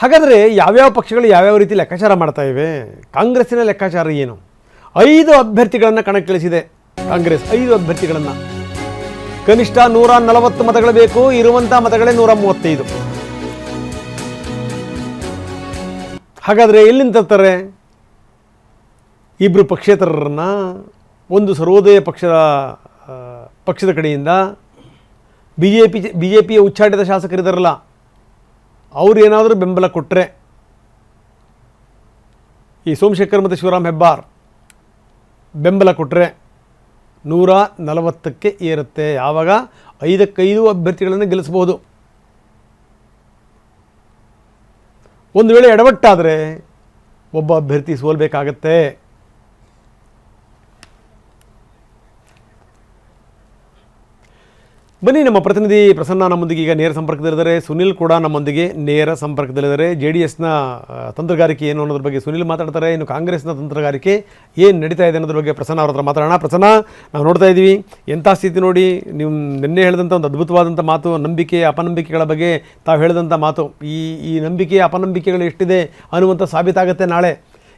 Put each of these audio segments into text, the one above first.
ಹಾಗಾದರೆ ಯಾವ್ಯಾವ ಪಕ್ಷಗಳು ಯಾವ್ಯಾವ ರೀತಿ ಲೆಕ್ಕಾಚಾರ ಮಾಡ್ತಾ ಇವೆ? ಕಾಂಗ್ರೆಸ್ಸಿನ ಲೆಕ್ಕಾಚಾರ ಏನು? 5 ಅಭ್ಯರ್ಥಿಗಳನ್ನು ಕಣಕ್ಕಿಳಿಸಿದೆ ಕಾಂಗ್ರೆಸ್. 5 ಅಭ್ಯರ್ಥಿಗಳನ್ನು, ಕನಿಷ್ಠ 140 ಮತಗಳು ಬೇಕು, ಇರುವಂಥ ಮತಗಳೇ 135. ಹಾಗಾದರೆ ಎಲ್ಲಿಂದ ತರ್ತಾರೆ? 2 ಪಕ್ಷೇತರರನ್ನು, ಒಂದು ಸರ್ವೋದಯ ಪಕ್ಷದ ಕಡೆಯಿಂದ ಬಿ ಜೆ ಪಿಯ ಉಚ್ಚಾಟಿತ ಶಾಸಕರಿದ್ದಾರಲ್ಲ, ಅವರು ಏನಾದರೂ ಬೆಂಬಲ ಕೊಟ್ಟರೆ, ಈ ಸೋಮಶೇಖರ್ ಮತ್ತು ಶಿವರಾಮ್ ಹೆಬ್ಬಾರ್ ಬೆಂಬಲ ಕೊಟ್ಟರೆ 140ಕ್ಕೆ ಏರುತ್ತೆ. ಯಾವಾಗ 5 ಅಭ್ಯರ್ಥಿಗಳನ್ನು ಗೆಲ್ಲಿಸಬಹುದು. ಒಂದು ವೇಳೆ ಎಡವಟ್ಟಾದರೆ ಒಬ್ಬ ಅಭ್ಯರ್ಥಿ ಸೋಲ್ಬೇಕಾಗತ್ತೆ. ಬನ್ನಿ, ನಮ್ಮ ಪ್ರತಿನಿಧಿ ಪ್ರಸನ್ನ ನಮ್ಮೊಂದಿಗೆ ಈಗ ನೇರ ಸಂಪರ್ಕದಲ್ಲಿದ್ದಾರೆ. ಸುನಿಲ್ ಕೂಡ ನಮ್ಮೊಂದಿಗೆ ನೇರ ಸಂಪರ್ಕದಲ್ಲಿದ್ದಾರೆ. JDSನ ತಂತ್ರಗಾರಿಕೆ ಏನು ಅನ್ನೋದ್ರ ಬಗ್ಗೆ ಸುನಿಲ್ ಮಾತಾಡ್ತಾರೆ. ಇನ್ನು ಕಾಂಗ್ರೆಸ್ನ ತಂತ್ರಗಾರಿಕೆ ಏನು ನಡೀತಾ ಇದೆ ಅನ್ನೋದ್ರ ಬಗ್ಗೆ ಪ್ರಸನ್ನ ಅವ್ರ ಹತ್ರ ಮಾತಾಡೋಣ. ಪ್ರಸನ್ನ, ನಾವು ನೋಡ್ತಾ ಇದ್ದೀವಿ ಎಂಥ ಸ್ಥಿತಿ ನೋಡಿ. ನೀವು ನಿನ್ನೆ ಹೇಳಿದಂಥ ಒಂದು ಅದ್ಭುತವಾದಂಥ ಮಾತು, ನಂಬಿಕೆ ಅಪನಂಬಿಕೆಗಳ ಬಗ್ಗೆ ತಾವು ಹೇಳಿದಂಥ ಮಾತು, ಈ ನಂಬಿಕೆ ಅಪನಂಬಿಕೆಗಳು ಎಷ್ಟಿದೆ ಅನ್ನುವಂಥ ಸಾಬೀತಾಗುತ್ತೆ ನಾಳೆ.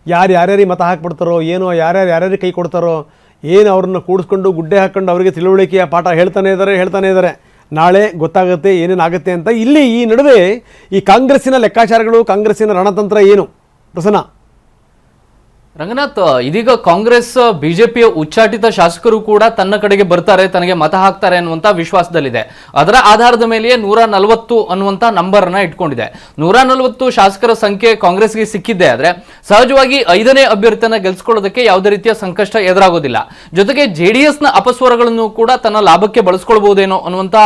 ಯಾರ್ಯಾರಿಗೆ ಮತ ಹಾಕ್ಬಿಡ್ತಾರೋ ಏನೋ, ಯಾರ್ಯಾರಿಗೆ ಕೈ ಕೊಡ್ತಾರೋ ಏನು, ಅವ್ರನ್ನ ಕೂಡಿಸ್ಕೊಂಡು ಗುಡ್ಡೆ ಹಾಕ್ಕೊಂಡು ಅವರಿಗೆ ತಿಳುವಳಿಕೆಯ ಪಾಠ ಹೇಳ್ತಾನೆ ಇದ್ದಾರೆ. ನಾಳೆ ಗೊತ್ತಾಗುತ್ತೆ ಏನೇನಾಗುತ್ತೆ ಅಂತ. ಇಲ್ಲಿ ಈ ನಡುವೆ ಈ ಕಾಂಗ್ರೆಸ್ಸಿನ ಲೆಕ್ಕಾಚಾರಗಳು, ಕಾಂಗ್ರೆಸ್ಸಿನ ರಣತಂತ್ರ ಏನು ಪ್ರಸನ್ನ? ರಂಗನಾಥ್, ಇದೀಗ ಕಾಂಗ್ರೆಸ್ ಬಿಜೆಪಿಯ ಉಚ್ಚಾಟಿತ ಶಾಸಕರು ಕೂಡ ತನ್ನ ಕಡೆಗೆ ಬರ್ತಾರೆ, ತನಗೆ ಮತ ಹಾಕ್ತಾರೆ ಅನ್ನುವಂತ ವಿಶ್ವಾಸದಲ್ಲಿದೆ. ಅದರ ಆಧಾರದ ಮೇಲೆಯೇ 140 ಅನ್ನುವಂತ ನಂಬರ್ನ ಇಟ್ಕೊಂಡಿದೆ. 140 ಶಾಸಕರ ಸಂಖ್ಯೆ ಕಾಂಗ್ರೆಸ್ಗೆ ಸಿಕ್ಕಿದ್ದೆ ಆದ್ರೆ ಸಹಜವಾಗಿ 5ನೇ ಅಭ್ಯರ್ಥಿಯನ್ನ ಗೆಲ್ಸ್ಕೊಳ್ಳೋದಕ್ಕೆ ಯಾವುದೇ ರೀತಿಯ ಸಂಕಷ್ಟ ಎದುರಾಗೋದಿಲ್ಲ. ಜೊತೆಗೆ JDSನ ಅಪಸ್ವರಗಳನ್ನು ಕೂಡ ತನ್ನ ಲಾಭಕ್ಕೆ ಬಳಸ್ಕೊಳ್ಬಹುದೇನೋ ಅನ್ನುವಂತ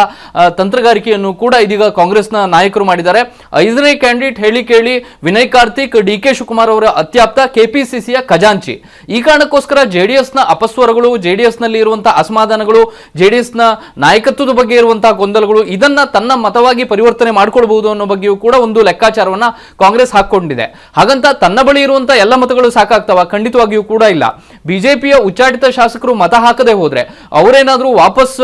ತಂತ್ರಗಾರಿಕೆಯನ್ನು ಕೂಡ ಇದೀಗ ಕಾಂಗ್ರೆಸ್ನ ನಾಯಕರು ಮಾಡಿದ್ದಾರೆ. 5ನೇ ಕ್ಯಾಂಡಿಡೇಟ್ ಹೇಳಿ ಕೇಳಿ ವಿನಯ್ ಕಾರ್ತಿಕ್, DK ಶಿವಕುಮಾರ್ ಅವರ ಅತ್ಯಾಪ್ತ, KPCCಯ ಖಜಾಂಚಿ. ಈ ಕಾರಣಕ್ಕೋಸ್ಕರ JDSನ ಅಪಸ್ವರಗಳು, JDSನಲ್ಲಿ ಇರುವಂತಹ ಅಸಮಾಧಾನಗಳು, JDSನ ನಾಯಕತ್ವದ ಬಗ್ಗೆ ಇರುವಂತಹ ಗೊಂದಲಗಳು, ಇದನ್ನ ತನ್ನ ಮತವಾಗಿ ಪರಿವರ್ತನೆ ಮಾಡಿಕೊಳ್ಳಬಹುದು ಅನ್ನೋ ಬಗ್ಗೆಯೂ ಕೂಡ ಒಂದು ಲೆಕ್ಕಾಚಾರವನ್ನ ಕಾಂಗ್ರೆಸ್ ಹಾಕೊಂಡಿದೆ. ಹಾಗಂತ ತನ್ನ ಬಳಿ ಇರುವಂತಹ ಎಲ್ಲ ಮತಗಳು ಸಾಕಾಗ್ತವ? ಖಂಡಿತವಾಗಿಯೂ ಕೂಡ ಇಲ್ಲ. ಬಿಜೆಪಿಯ ಉಚ್ಚಾಟಿತ ಶಾಸಕರು ಮತ ಹಾಕದೆ ಹೋದ್ರೆ ಅವರೇನಾದ್ರೂ ವಾಪಸ್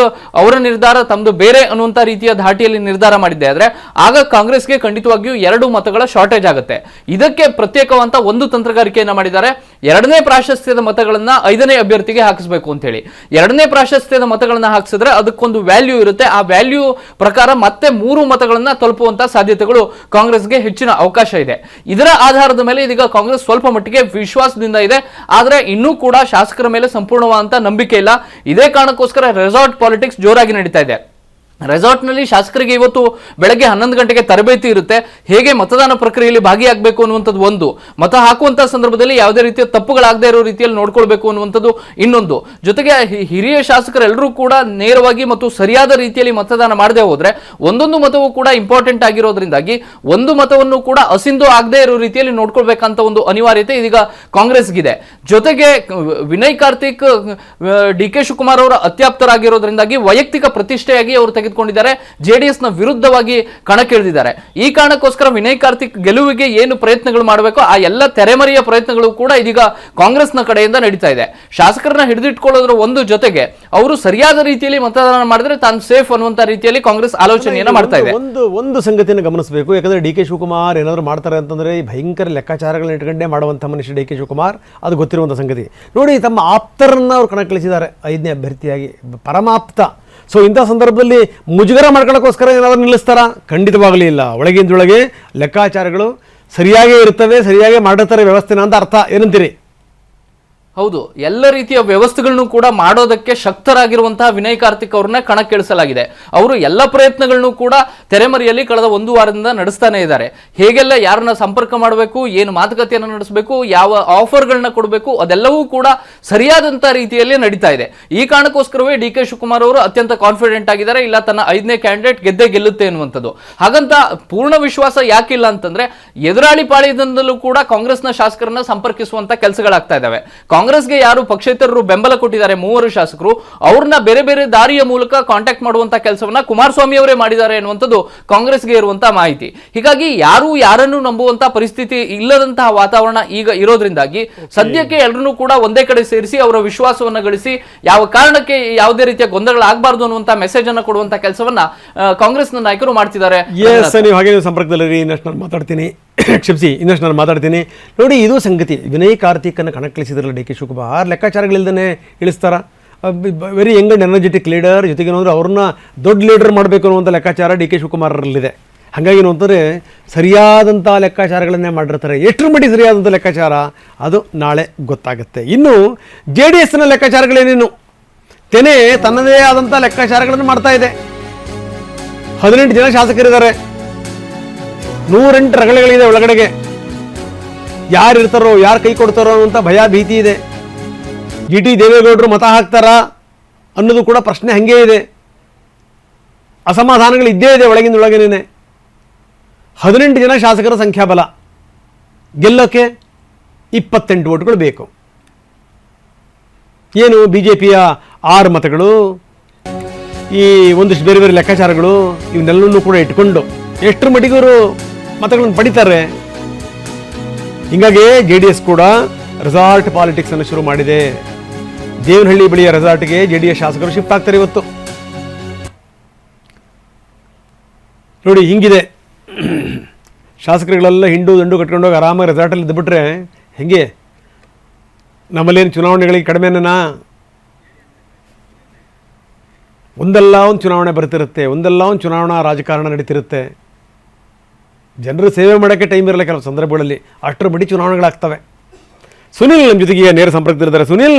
ಅವರ ನಿರ್ಧಾರ ತಮ್ಮದು ಬೇರೆ ಅನ್ನುವಂತ ರೀತಿಯ ಧಾಟಿಯಲ್ಲಿ ನಿರ್ಧಾರ ಮಾಡಿದ್ದೆ ಆದ್ರೆ ಆಗ ಕಾಂಗ್ರೆಸ್ಗೆ ಖಂಡಿತವಾಗಿಯೂ 2 ಮತಗಳ ಶಾರ್ಟೇಜ್ ಆಗುತ್ತೆ. ಇದಕ್ಕೆ ಪ್ರತ್ಯೇಕವಂತ ಒಂದು ತಂತ್ರಗಾರಿಕೆಯನ್ನ ಮಾಡಿದ್ದಾರೆ. 2ನೇ ಪ್ರಾಶಸ್ತ್ಯದ ಮತಗಳನ್ನ 5ನೇ ಅಭ್ಯರ್ಥಿಗೆ ಹಾಕಿಸಬೇಕು ಅಂತ ಹೇಳಿ. 2ನೇ ಪ್ರಾಶಸ್ತ್ಯದ ಮತಗಳನ್ನ ಹಾಕಿಸಿದ್ರೆ ಅದಕ್ಕೊಂದು ವ್ಯಾಲ್ಯೂ ಇರುತ್ತೆ. ಆ ವ್ಯಾಲ್ಯೂ ಪ್ರಕಾರ ಮತ್ತೆ 3 ಮತಗಳನ್ನ ತಲುಪುವಂತ ಸಾಧ್ಯತೆಗಳು ಕಾಂಗ್ರೆಸ್ಗೆ ಹೆಚ್ಚಿನ ಅವಕಾಶ ಇದೆ. ಇದರ ಆಧಾರದ ಮೇಲೆ ಇದೀಗ ಕಾಂಗ್ರೆಸ್ ಸ್ವಲ್ಪ ಮಟ್ಟಿಗೆ ವಿಶ್ವಾಸದಿಂದ ಇದೆ. ಆದ್ರೆ ಇನ್ನೂ ಕೂಡ ಶಾಸಕರ ಮೇಲೆ ಸಂಪೂರ್ಣವಾದಂತ ನಂಬಿಕೆ ಇಲ್ಲ. ಇದೇ ಕಾರಣಕ್ಕೋಸ್ಕರ ರೆಸಾರ್ಟ್ ಪಾಲಿಟಿಕ್ಸ್ ಜೋರಾಗಿ ನಡೀತಾ ಇದೆ. ರೆಸಾರ್ಟ್ನಲ್ಲಿ ಶಾಸಕರಿಗೆ ಇವತ್ತು ಬೆಳಗ್ಗೆ 11 ಗಂಟೆಗೆ ತರಬೇತಿ ಇರುತ್ತೆ. ಹೇಗೆ ಮತದಾನ ಪ್ರಕ್ರಿಯೆಯಲ್ಲಿ ಭಾಗಿಯಾಗಬೇಕು ಅನ್ನುವಂಥದ್ದು ಒಂದು, ಮತ ಹಾಕುವಂತಹ ಸಂದರ್ಭದಲ್ಲಿ ಯಾವುದೇ ರೀತಿಯ ತಪ್ಪುಗಳಾಗದೇ ಇರೋ ರೀತಿಯಲ್ಲಿ ನೋಡ್ಕೊಳ್ಬೇಕು ಅನ್ನುವಂಥದ್ದು ಇನ್ನೊಂದು. ಜೊತೆಗೆ ಹಿರಿಯ ಶಾಸಕರೆಲ್ಲರೂ ಕೂಡ ನೇರವಾಗಿ ಮತ್ತು ಸರಿಯಾದ ರೀತಿಯಲ್ಲಿ ಮತದಾನ ಮಾಡದೆ ಹೋದ್ರೆ ಒಂದೊಂದು ಮತವೂ ಕೂಡ ಇಂಪಾರ್ಟೆಂಟ್ ಆಗಿರೋದ್ರಿಂದಾಗಿ ಒಂದು ಮತವನ್ನು ಕೂಡ ಅಸಿಂಧು ಆಗದೆ ಇರೋ ರೀತಿಯಲ್ಲಿ ನೋಡ್ಕೊಳ್ಬೇಕಂತ ಒಂದು ಅನಿವಾರ್ಯತೆ ಇದೀಗ ಕಾಂಗ್ರೆಸ್ಗಿದೆ. ಜೊತೆಗೆ ವಿನಯ್ ಕಾರ್ತಿಕ್, DK ಶಿವಕುಮಾರ್ ಅವರ ಅತ್ಯಾಪ್ತರಾಗಿರೋದ್ರಿಂದಾಗಿ ವೈಯಕ್ತಿಕ ಪ್ರತಿಷ್ಠೆಯಾಗಿ ಅವರು ತೆಗೆದುಕೊಂಡಿದ್ದಾರೆ. JDSನ ವಿರುದ್ಧವಾಗಿ ಕಣಕ್ಕಿಳಿದಿದ್ದಾರೆ. ಈ ಕಾರಣಕ್ಕೋಸ್ಕರ ವಿನಯ್ ಕಾರ್ತಿಕ್ ಗೆಲುವಿಗೆ ಏನು ಪ್ರಯತ್ನಗಳು ಮಾಡಬೇಕು ಆ ಎಲ್ಲ ತೆರೆಮರೆಯ ಪ್ರಯತ್ನಗಳು ಕೂಡ ಇದೀಗ ಕಾಂಗ್ರೆಸ್ನ ಕಡೆಯಿಂದ ನಡೀತಾ ಇದೆ. ಶಾಸಕರನ್ನ ಹಿಡಿದಿಟ್ಕೊಳ್ಳೋದ್ರ ಒಂದು ಜೊತೆಗೆ ಅವರು ಸರಿಯಾದ ರೀತಿಯಲ್ಲಿ ಮತದಾನ ಮಾಡಿದ್ರೆ ತಾನು ಸೇಫ್ ಅನ್ನುವಂತ ರೀತಿಯಲ್ಲಿ ಕಾಂಗ್ರೆಸ್ ಆಲೋಚನೆಯನ್ನ ಮಾಡ್ತಾ ಇದೆ. ಒಂದು ಸಂಗತಿಯನ್ನು ಗಮನಿಸಬೇಕು. ಯಾಕಂದ್ರೆ DK ಶಿವಕುಮಾರ್ ಏನಾದ್ರು ಮಾಡ್ತಾರೆ ಅಂತಂದ್ರೆ ಈ ಭಯಂಕರ ಲೆಕ್ಕಾಚಾರಗಳನ್ನ ಇಟ್ಕೊಂಡೇ ಮಾಡುವಂತ ಮನುಷ್ಯ DK ಶಿವಕುಮಾರ್, ಅದು ಗೊತ್ತಿರುವಂತ ಸಂಗತಿ. ನೋಡಿ, ತಮ್ಮ ಆಪ್ತರನ್ನ ಅವರು ಕಣಕ್ಕಿಳಿಸಿದ್ದಾರೆ 5ನೇ ಅಭ್ಯರ್ಥಿಯಾಗಿ, ಪರಮಾಪ್ತ. ಸೊ ಇಂಥ ಸಂದರ್ಭದಲ್ಲಿ ಮುಜುಗರ ಮಾಡ್ಕೊಳ್ಳೋಕ್ಕೋಸ್ಕರ ಏನಾದರೂ ನಿಲ್ಲಿಸ್ತಾರಾ? ಖಂಡಿತವಾಗಲೂ ಇಲ್ಲ. ಒಳಗಿಂದೊಳಗೆ ಲೆಕ್ಕಾಚಾರಗಳು ಸರಿಯಾಗೇ ಇರ್ತವೆ, ಸರಿಯಾಗೇ ಮಾಡಿರ್ತಾರೆ ವ್ಯವಸ್ಥೆನ ಅಂತ ಅರ್ಥ. ಏನಂತೀರಿ? ಹೌದು, ಎಲ್ಲ ರೀತಿಯ ವ್ಯವಸ್ಥೆಗಳನ್ನು ಕೂಡ ಮಾಡೋದಕ್ಕೆ ಶಕ್ತರಾಗಿರುವಂತಹ ವಿನಯ್ ಕಾರ್ತಿಕ್ ಅವ್ರನ್ನ ಕಣಕ್ಕಿಳಿಸಲಾಗಿದೆ. ಅವರು ಎಲ್ಲ ಪ್ರಯತ್ನಗಳನ್ನು ಕೂಡ ತೆರೆಮರೆಯಲ್ಲಿ ಕಳೆದ 1 ವಾರದಿಂದ ನಡೆಸ್ತಾನೆ ಇದ್ದಾರೆ. ಹೇಗೆಲ್ಲ ಯಾರನ್ನ ಸಂಪರ್ಕ ಮಾಡಬೇಕು, ಏನು ಮಾತುಕತೆಯನ್ನು ನಡೆಸಬೇಕು, ಯಾವ ಆಫರ್ಗಳನ್ನ ಕೊಡಬೇಕು, ಅದೆಲ್ಲವೂ ಕೂಡ ಸರಿಯಾದಂತ ರೀತಿಯಲ್ಲಿ ನಡೀತಾ ಇದೆ. ಈ ಕಾರಣಕ್ಕೋಸ್ಕರವೇ DK ಶಿವಕುಮಾರ್ ಅವರು ಅತ್ಯಂತ ಕಾನ್ಫಿಡೆಂಟ್ ಆಗಿದ್ದಾರೆ, ಇಲ್ಲ ತನ್ನ 5ನೇ ಕ್ಯಾಂಡಿಡೇಟ್ ಗೆಲ್ಲುತ್ತೆ ಅನ್ನುವಂಥದ್ದು. ಹಾಗಂತ ಪೂರ್ಣ ವಿಶ್ವಾಸ ಯಾಕಿಲ್ಲ ಅಂತಂದ್ರೆ ಎದುರಾಳಿ ಪಾಳ್ಯದಿಂದಲೂ ಕೂಡ ಕಾಂಗ್ರೆಸ್ನ ಶಾಸಕರನ್ನ ಸಂಪರ್ಕಿಸುವಂತ ಕೆಲಸಗಳಾಗ್ತಾ ಇದಾವೆ. ಕಾಂಗ್ರೆಸ್ಗೆ ಯಾರು ಪಕ್ಷೇತರರು ಬೆಂಬಲ ಕೊಟ್ಟಿದ್ದಾರೆ 3 ಶಾಸಕರು, ಅವ್ರನ್ನ ಬೇರೆ ಬೇರೆ ದಾರಿಯ ಮೂಲಕ ಕಾಂಟ್ಯಾಕ್ಟ್ ಮಾಡುವಂತ ಕೆಲಸವನ್ನ ಕುಮಾರಸ್ವಾಮಿ ಅವರೇ ಮಾಡಿದ್ದಾರೆ ಅನ್ನುವಂಥದ್ದು ಕಾಂಗ್ರೆಸ್ಗೆ ಇರುವಂತಹ ಮಾಹಿತಿ. ಹೀಗಾಗಿ ಯಾರು ಯಾರನ್ನು ನಂಬುವಂತ ಪರಿಸ್ಥಿತಿ ಇಲ್ಲದಂತಹ ವಾತಾವರಣ ಈಗ ಇರೋದ್ರಿಂದಾಗಿ ಸದ್ಯಕ್ಕೆ ಎಲ್ಲರನ್ನೂ ಕೂಡ ಒಂದೇ ಕಡೆ ಸೇರಿಸಿ ಅವರ ವಿಶ್ವಾಸವನ್ನ ಗಳಿಸಿ ಯಾವ ಕಾರಣಕ್ಕೆ ಯಾವುದೇ ರೀತಿಯ ಗೊಂದಲಗಳಾಗಬಾರದು ಅನ್ನುವಂತ ಮೆಸೇಜ್ ಅನ್ನು ಕೊಡುವಂತ ಕೆಲಸವನ್ನ ಕಾಂಗ್ರೆಸ್ನ ನಾಯಕರು ಮಾಡ್ತಿದ್ದಾರೆ. ಸಂಪರ್ಕದಲ್ಲಿ ಮಾತಾಡ್ತೀನಿ. ಕ್ಷಮಿಸಿ, ಇನ್ನಷ್ಟು ನಾನು ಮಾತಾಡ್ತೀನಿ ನೋಡಿ. ಇದು ಸಂಗತಿ. ವಿನಯ್ ಕಾರ್ತಿಕನ್ನು ಕಣಕ್ಕಿಳಿಸಿದ್ರಲ್ಲ ಡಿ ಕೆ ಶಿವಕುಮಾರ್, ಲೆಕ್ಕಾಚಾರಗಳಿಲ್ದೇ ಇಳಿಸ್ತಾರ. Very Young and energetic leader, ಜೊತೆಗೆ ಏನಂದ್ರೆ ಅವ್ರನ್ನ ದೊಡ್ಡ ಲೀಡರ್ ಮಾಡಬೇಕು ಅನ್ನುವಂಥ ಲೆಕ್ಕಾಚಾರ ಡಿ ಕೆ ಶಿವಕುಮಾರರಲ್ಲಿದೆ. ಹಾಗಾಗಿ ಏನು ಅಂತಂದರೆ ಸರಿಯಾದಂಥ ಲೆಕ್ಕಾಚಾರಗಳನ್ನೇ ಮಾಡಿರ್ತಾರೆ. ಎಷ್ಟರ ಮಟ್ಟಿಗೆ ಸರಿಯಾದಂಥ ಲೆಕ್ಕಾಚಾರ ಅದು ನಾಳೆ ಗೊತ್ತಾಗುತ್ತೆ. ಇನ್ನು ಜೆ ಡಿ ಎಸ್ನ ಲೆಕ್ಕಾಚಾರಗಳೇನೇನು, ತೆನೆ ತನ್ನದೇ ಆದಂಥ ಲೆಕ್ಕಾಚಾರಗಳನ್ನು ಮಾಡ್ತಾ ಇದೆ. 18 ಜನ ಶಾಸಕರಿದ್ದಾರೆ, 108 ರಗಳೆಗಳಿದೆ ಒಳಗಡೆಗೆ. ಯಾರು ಇರ್ತಾರೋ, ಯಾರು ಕೈ ಕೊಡ್ತಾರೋ ಅನ್ನುವಂಥ ಭಯ ಭೀತಿ ಇದೆ. ಜಿ ಟಿ ದೇವೇಗೌಡರು ಮತ ಹಾಕ್ತಾರಾ ಅನ್ನೋದು ಕೂಡ ಪ್ರಶ್ನೆ ಹಾಗೇ ಇದೆ. ಅಸಮಾಧಾನಗಳು ಇದ್ದೇ ಇದೆ ಒಳಗಿಂದೊಳಗೇನೆ. 18 ಜನ ಶಾಸಕರ ಸಂಖ್ಯಾಬಲ, ಗೆಲ್ಲೋಕ್ಕೆ 28 ಓಟ್ಗಳು ಬೇಕು. ಏನು ಬಿ ಜೆ ಪಿಯ 6 ಮತಗಳು, ಈ ಒಂದಿಷ್ಟು ಬೇರೆ ಬೇರೆ ಲೆಕ್ಕಾಚಾರಗಳು, ಇವನ್ನೆಲ್ಲವನ್ನೂ ಕೂಡ ಇಟ್ಕೊಂಡು ಎಷ್ಟರ ಮಟ್ಟಿಗವರು ಮತಗಳನ್ನು ಪಡಿತಾರೆ. ಹೀಗಾಗಿ ಜೆ ಡಿ ಎಸ್ ಕೂಡ ರೆಸಾರ್ಟ್ ಪಾಲಿಟಿಕ್ಸ್ ಅನ್ನು ಶುರು ಮಾಡಿದೆ. ದೇವನಹಳ್ಳಿ ಬಳಿಯ ರೆಸಾರ್ಟ್ಗೆ ಜೆ ಡಿ ಎಸ್ ಶಾಸಕರು ಶಿಫ್ಟ್ ಆಗ್ತಾರೆ ಇವತ್ತು. ನೋಡಿ ಹಿಂಗಿದೆ, ಶಾಸಕರುಗಳೆಲ್ಲ ಹಿಂಡು ದಂಡು ಕಟ್ಕೊಂಡೋಗಿ ಆರಾಮಾಗಿ ರೆಸಾರ್ಟಲ್ಲಿ ಇದ್ದುಬಿಟ್ರೆ ಹೆಂಗೆ? ನಮ್ಮಲ್ಲೇನು ಚುನಾವಣೆಗಳಿಗೆ ಕಡಿಮೆನಾ? ಒಂದಲ್ಲ ಒಂದು ಚುನಾವಣೆ ಬರ್ತಿರುತ್ತೆ, ಒಂದಲ್ಲ ಒಂದು ಚುನಾವಣಾ ರಾಜಕಾರಣ ನಡೀತಿರುತ್ತೆ. ಜನರು ಸೇವೆ ಮಾಡೋಕ್ಕೆ ಟೈಮ್ ಇರಲ್ಲ ಕೆಲವು ಸಂದರ್ಭಗಳಲ್ಲಿ, ಅಷ್ಟರ ಬಡಿ ಚುನಾವಣೆಗಳಾಗ್ತವೆ. ಸುನಿಲ್ ನಮ್ಮ ಜೊತೆಗೆ ಈಗ ನೇರ ಸಂಪರ್ಕದಲ್ಲಿದ್ದಾರೆ. ಸುನಿಲ್,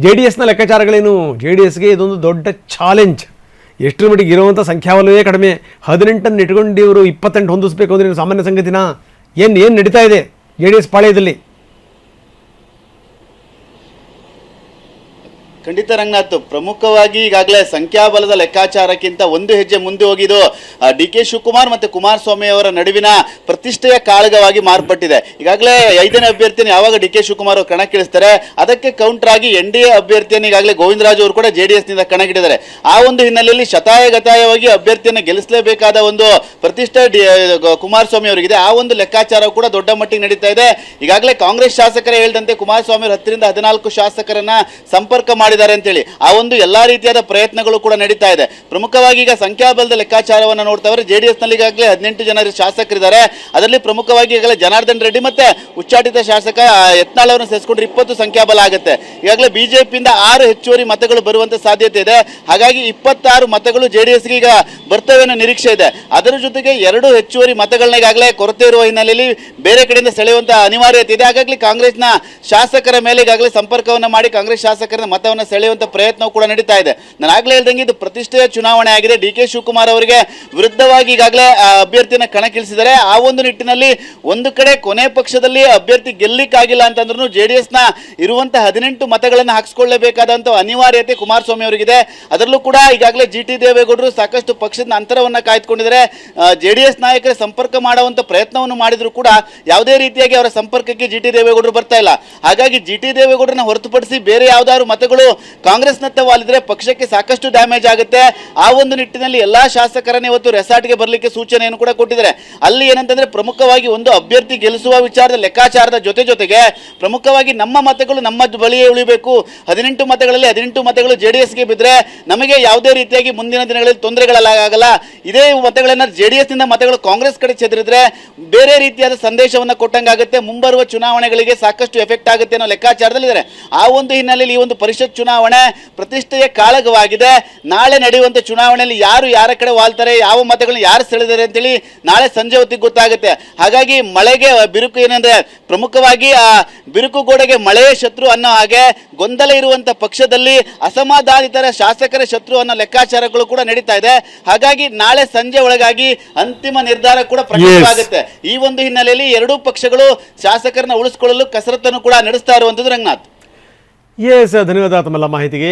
ಜೆ ಡಿ ಎಸ್ನ ಲೆಕ್ಕಾಚಾರಗಳೇನು? ಜೆ ಡಿ ಎಸ್ಗೆ ಇದೊಂದು ದೊಡ್ಡ ಚಾಲೆಂಜ್. ಎಷ್ಟರ ಮಟ್ಟಿಗೆ ಇರುವಂಥ ಸಂಖ್ಯಾಬಲವೇ ಕಡಿಮೆ. 18 ಇಟ್ಕೊಂಡು ಇವರು 28 ಹೊಂದಿಸ್ಬೇಕು ಅಂದರೆ ಸಾಮಾನ್ಯ ಸಂಗತಿನ? ಏನು ನಡೀತಾ ಇದೆ ಜೆ ಡಿ ಎಸ್ ಪಾಳ್ಯದಲ್ಲಿ? ಖಂಡಿತ ರಂಗನಾಥ್, ಪ್ರಮುಖವಾಗಿ ಈಗಾಗಲೇ ಸಂಖ್ಯಾಬಲದ ಲೆಕ್ಕಾಚಾರಕ್ಕಿಂತ ಒಂದು ಹೆಜ್ಜೆ ಮುಂದೆ ಹೋಗಿದ್ದು ಡಿ ಕೆ ಶಿವಕುಮಾರ್ ಮತ್ತು ಕುಮಾರಸ್ವಾಮಿ ಅವರ ನಡುವಿನ ಪ್ರತಿಷ್ಠೆಯ ಕಾಳಗವಾಗಿ ಮಾರ್ಪಟ್ಟಿದೆ. ಈಗಾಗಲೇ 5ನೇ ಅಭ್ಯರ್ಥಿಯನ್ನು ಯಾವಾಗ ಡಿ ಕೆ ಶಿವಕುಮಾರ್ ಅವರು ಕಣಕ್ಕಿಳಿಸ್ತಾರೆ, ಅದಕ್ಕೆ ಕೌಂಟರ್ ಆಗಿ NDA ಅಭ್ಯರ್ಥಿಯನ್ನು ಈಗಾಗಲೇ ಗೋವಿಂದರಾಜ್ ಅವರು ಕೂಡ JDS ನಿಂದ ಕಣಕ್ಕಿಳಿದ್ದಾರೆ. ಆ ಒಂದು ಹಿನ್ನೆಲೆಯಲ್ಲಿ ಶತಾಯಗತಾಯವಾಗಿ ಅಭ್ಯರ್ಥಿಯನ್ನು ಗೆಲ್ಲಿಸಲೇಬೇಕಾದ ಒಂದು ಪ್ರತಿಷ್ಠೆ ಕುಮಾರಸ್ವಾಮಿ ಅವರಿಗಿದೆ. ಆ ಒಂದು ಲೆಕ್ಕಾಚಾರ ಕೂಡ ದೊಡ್ಡ ಮಟ್ಟಿಗೆ ನಡೀತಾ ಇದೆ. ಈಗಾಗಲೇ ಕಾಂಗ್ರೆಸ್ ಶಾಸಕರೇ ಹೇಳಿದಂತೆ ಕುಮಾರಸ್ವಾಮಿ ಅವರು 10ರಿಂದ 14 ಶಾಸಕರನ್ನ ಸಂಪರ್ಕ ಮಾಡಿದ್ದಾರೆ ಅಂತೇಳಿ ಆ ಒಂದು ಎಲ್ಲಾ ರೀತಿಯಾದ ಪ್ರಯತ್ನಗಳು ಕೂಡ ನಡೀತಾ ಇದೆ. ಪ್ರಮುಖವಾಗಿ ಈಗ ಸಂಖ್ಯಾಬಲದ ಲೆಕ್ಕಾಚಾರವನ್ನು ನೋಡ್ತಾವ್ರೆ. JDS ನಲ್ಲಿ ಈಗಾಗಲೇ 18 ಜನ ಶಾಸಕರಿದ್ದಾರೆ. ಅದರಲ್ಲಿ ಪ್ರಮುಖವಾಗಿ ಈಗಾಗಲೇ ಜನಾರ್ದನ್ ರೆಡ್ಡಿ ಮತ್ತೆ ಉಚ್ಚಾಟಿತ ಶಾಸಕ ಯತ್ನಾಳ್ ಅವರನ್ನು ಸೇರಿಸಿಕೊಂಡ್ರೆ 20 ಸಂಖ್ಯಾಬಲ ಆಗುತ್ತೆ. ಈಗಾಗಲೇ ಬಿಜೆಪಿಯಿಂದ 6 ಹೆಚ್ಚುವರಿ ಮತಗಳು ಬರುವಂತ ಸಾಧ್ಯತೆ ಇದೆ. ಹಾಗಾಗಿ 26 ಮತಗಳು JDSಗೆ ಈಗ ಬರ್ತವೆ ಅನ್ನೋ ನಿರೀಕ್ಷೆ ಇದೆ. ಅದರ ಜೊತೆಗೆ 2 ಹೆಚ್ಚುವರಿ ಮತಗಳನ್ನ ಈಗಾಗಲೇ ಕೊರತೆ ಇರುವ ಹಿನ್ನೆಲೆಯಲ್ಲಿ ಬೇರೆ ಕಡೆಯಿಂದ ಸೆಳೆಯುವಂತ ಅನಿವಾರ್ಯತೆ ಇದೆ. ಹಾಗಾಗಿ ಕಾಂಗ್ರೆಸ್ನ ಶಾಸಕರ ಮೇಲೆ ಈಗಾಗಲೇ ಸಂಪರ್ಕವನ್ನು ಮಾಡಿ ಕಾಂಗ್ರೆಸ್ ಶಾಸಕರ ಮತವನ್ನು ಸೆಳೆಯುವಂತ ಪ್ರಯತ್ನವೂ ಕೂಡ ನಡೀತಾ ಇದೆ. ನಾನು ಆಗ್ಲೇ ಹೇಳ್ದಂಗೆ ಇದು ಪ್ರತಿಷ್ಠೆಯ ಚುನಾವಣೆ ಆಗಿದೆ. ಡಿ ಕೆ ಶಿವಕುಮಾರ್ ಅವರಿಗೆ ವಿರುದ್ಧವಾಗಿ ಈಗಾಗಲೇ ಅಭ್ಯರ್ಥಿಯನ್ನು ಕಣಕ್ಕಿಳಿಸಿದ್ದಾರೆ. ಆ ಒಂದು ನಿಟ್ಟಿನಲ್ಲಿ ಒಂದು ಕಡೆ ಕೊನೆ ಪಕ್ಷದಲ್ಲಿ ಅಭ್ಯರ್ಥಿ ಗೆಲ್ಲಿಕ್ಕಾಗಿಲ್ಲ ಅಂತಂದ್ರೂ JDS ನ ಇರುವಂತಹ 18 ಮತಗಳನ್ನು ಹಾಕಿಸ್ಕೊಳ್ಳಬೇಕಾದಂತ ಅನಿವಾರ್ಯತೆ ಕುಮಾರಸ್ವಾಮಿ ಅವರಿಗಿದೆ. ಅದರಲ್ಲೂ ಕೂಡ ಈಗಾಗಲೇ GT ದೇವೇಗೌಡರು ಸಾಕಷ್ಟು ಪಕ್ಷದ ಅಂತರವನ್ನ ಕಾಯ್ದುಕೊಂಡಿದ್ದಾರೆ. JDS ನಾಯಕರ ಸಂಪರ್ಕ ಮಾಡುವಂತ ಪ್ರಯತ್ನವನ್ನು ಮಾಡಿದ್ರು ಕೂಡ ಯಾವುದೇ ರೀತಿಯಾಗಿ ಅವರ ಸಂಪರ್ಕಕ್ಕೆ GT ದೇವೇಗೌಡರು ಬರ್ತಾ ಇಲ್ಲ. ಹಾಗಾಗಿ GT ದೇವೇಗೌಡರನ್ನ ಹೊರತುಪಡಿಸಿ ಬೇರೆ ಯಾವ್ದಾದ್ರು ಮತಗಳು ಕಾಂಗ್ರೆಸ್ನತ್ತ ವಾಲಿದ್ರೆ ಪಕ್ಷಕ್ಕೆ ಸಾಕಷ್ಟು ಡ್ಯಾಮೇಜ್ ಆಗುತ್ತೆ. ಆ ಒಂದು ನಿಟ್ಟಿನಲ್ಲಿ ಎಲ್ಲಾ ಶಾಸಕರನ್ನ ಇವತ್ತು ರೆಸಾರ್ಟ್ಗೆ ಬರಲಿಕ್ಕೆ ಸೂಚನೆಯನ್ನು ಕೂಡ ಕೊಟ್ಟಿದ್ದಾರೆ. ಅಲ್ಲಿ ಏನಂತಂದ್ರೆ ಪ್ರಮುಖವಾಗಿ ಒಂದು ಅಭ್ಯರ್ಥಿ ಗೆಲ್ಲಿಸುವ ವಿಚಾರದ ಲೆಕ್ಕಾಚಾರದ ಜೊತೆಗೆ ಪ್ರಮುಖವಾಗಿ ನಮ್ಮ ಮತಗಳು ನಮ್ಮ ಬಳಿಯೇ ಉಳಿಬೇಕು. 18 ಮತಗಳಲ್ಲಿ 18 ಮತಗಳು JDSಗೆ ಬಿದ್ದರೆ ನಮಗೆ ಯಾವುದೇ ರೀತಿಯಾಗಿ ಮುಂದಿನ ದಿನಗಳಲ್ಲಿ ತೊಂದರೆಗಳಾಗಲ್ಲ. ಇದೇ ಮತಗಳನ್ನ JDS ನಿಂದ ಮತಗಳು ಕಾಂಗ್ರೆಸ್ ಕಡೆ ಚೆದರಿದ್ರೆ ಬೇರೆ ರೀತಿಯಾದ ಸಂದೇಶವನ್ನ ಕೊಟ್ಟಂಗಾಗುತ್ತೆ. ಮುಂಬರುವ ಚುನಾವಣೆಗಳಿಗೆ ಸಾಕಷ್ಟು ಎಫೆಕ್ಟ್ ಆಗುತ್ತೆ ಅನ್ನೋ ಲೆಕ್ಕಾಚಾರದಲ್ಲಿದ್ದಾರೆ. ಆ ಒಂದು ಹಿನ್ನೆಲೆಯಲ್ಲಿ ಈ ಒಂದು ಪರಿಷತ್ ಚುನಾವಣೆ ಪ್ರತಿಷ್ಠೆಯ ಕಾಳಗವಾಗಿದೆ. ನಾಳೆ ನಡೆಯುವಂತ ಚುನಾವಣೆಯಲ್ಲಿ ಯಾರು ಯಾರ ಕಡೆ ವಾಲ್ತಾರೆ, ಯಾವ ಮತಗಳನ್ನ ಯಾರು ಸೆಳೆದಿದ್ದಾರೆ ಅಂತೇಳಿ ನಾಳೆ ಸಂಜೆ ಹೊತ್ತಿಗೆ ಗೊತ್ತಾಗುತ್ತೆ. ಹಾಗಾಗಿ ಮಳೆಗೆ ಬಿರುಕು ಏನಂದ್ರೆ ಪ್ರಮುಖವಾಗಿ ಆ ಬಿರುಕು ಗೋಡೆಗೆ ಮಳೆಯೇ ಶತ್ರು ಅನ್ನೋ ಹಾಗೆ ಗೊಂದಲ ಇರುವಂತ ಪಕ್ಷದಲ್ಲಿ ಅಸಮಾಧಾನಿತರ ಶಾಸಕರ ಶತ್ರು ಅನ್ನೋ ಲೆಕ್ಕಾಚಾರಗಳು ಕೂಡ ನಡೀತಾ ಇದೆ. ಹಾಗಾಗಿ ನಾಳೆ ಸಂಜೆ ಒಳಗಾಗಿ ಅಂತಿಮ ನಿರ್ಧಾರ ಕೂಡ ಪ್ರಕಟವಾಗುತ್ತೆ. ಈ ಒಂದು ಹಿನ್ನೆಲೆಯಲ್ಲಿ ಎರಡೂ ಪಕ್ಷಗಳು ಶಾಸಕರನ್ನ ಉಳಿಸಿಕೊಳ್ಳಲು ಕಸರತ್ತನ್ನು ಕೂಡ ನಡೆಸ್ತಾ ಇರುವಂತದ್ದು ರಂಗನಾಥ್. ಎಸ್, ಧನ್ಯವಾದ ತಮ್ಮೆಲ್ಲ ಮಾಹಿತಿಗೆ.